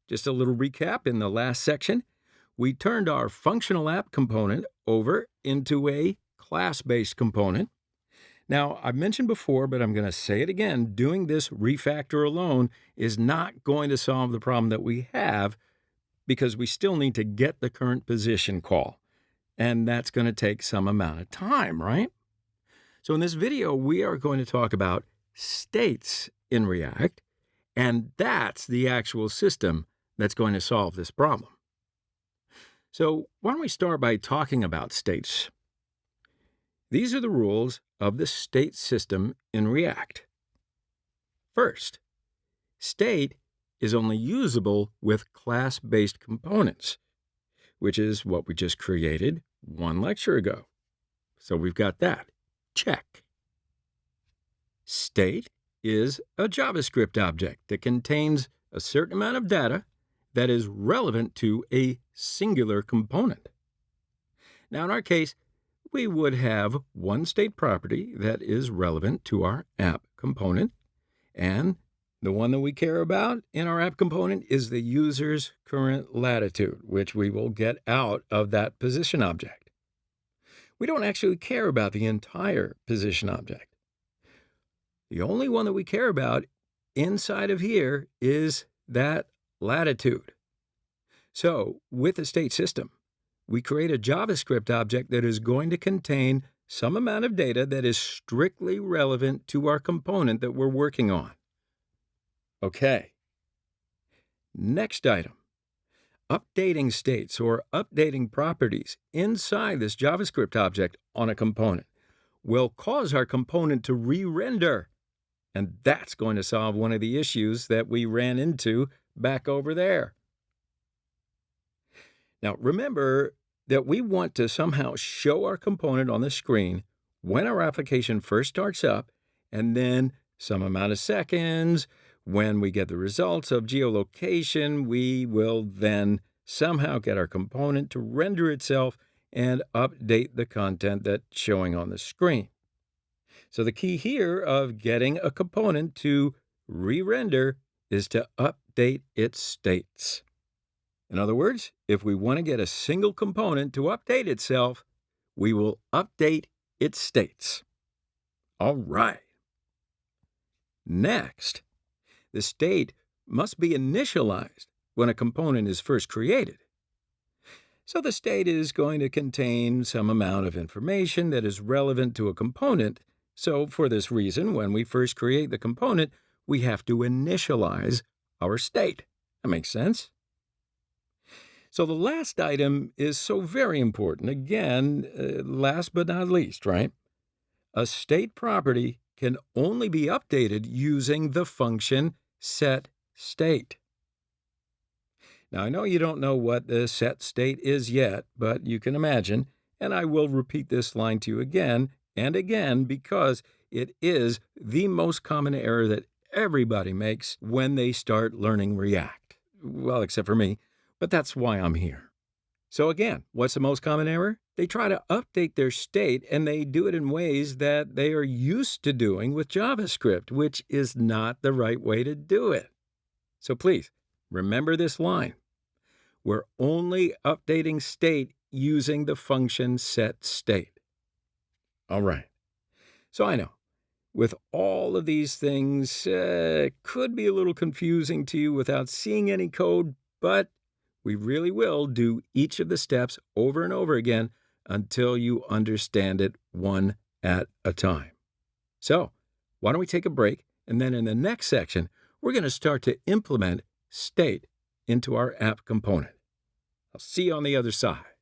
just a little recap in the last section. We turned our functional app component over into a class-based component. Now, I've mentioned before, but I'm going to say it again, doing this refactor alone is not going to solve the problem that we have because we still need to get the current position call. And that's going to take some amount of time, right? So in this video, we are going to talk about states in React, and that's the actual system that's going to solve this problem. So why don't we start by talking about states? These are the rules of the state system in React. First, state is only usable with class-based components, which is what we just created one lecture ago. So we've got that. Check. State is a JavaScript object that contains a certain amount of data that is relevant to a singular component. Now, in our case, we would have one state property that is relevant to our app component, and the one that we care about in our app component is the user's current latitude, which we will get out of that position object. We don't actually care about the entire position object. The only one that we care about inside of here is that latitude. So, with the state system, we create a JavaScript object that is going to contain some amount of data that is strictly relevant to our component that we're working on. Okay. Next item. Updating states or updating properties inside this JavaScript object on a component will cause our component to re-render. And that's going to solve one of the issues that we ran into back over there. Now, remember that we want to somehow show our component on the screen when our application first starts up, and then some amount of seconds, when we get the results of geolocation, we will then somehow get our component to render itself and update the content that's showing on the screen. So the key here of getting a component to re-render is to update its states. In other words, if we want to get a single component to update itself, we will update its states. All right. Next, the state must be initialized when a component is first created. So the state is going to contain some amount of information that is relevant to a component. So for this reason, when we first create the component, we have to initialize our state. That makes sense? So the last item is so very important. Again, last but not least, right? A state property can only be updated using the function setState. Now, I know you don't know what the setState is yet, but you can imagine, and I will repeat this line to you again and again because it is the most common error that everybody makes when they start learning React. Well, except for me, but that's why I'm here. So again, what's the most common error? They try to update their state, and they do it in ways that they are used to doing with JavaScript, which is not the right way to do it. So please, remember this line. We're only updating state using the function setState. All right. So I know, with all of these things, it could be a little confusing to you without seeing any code, but we really will do each of the steps over and over again until you understand it one at a time. So, why don't we take a break, and then in the next section, we're going to start to implement state into our app component. I'll see you on the other side.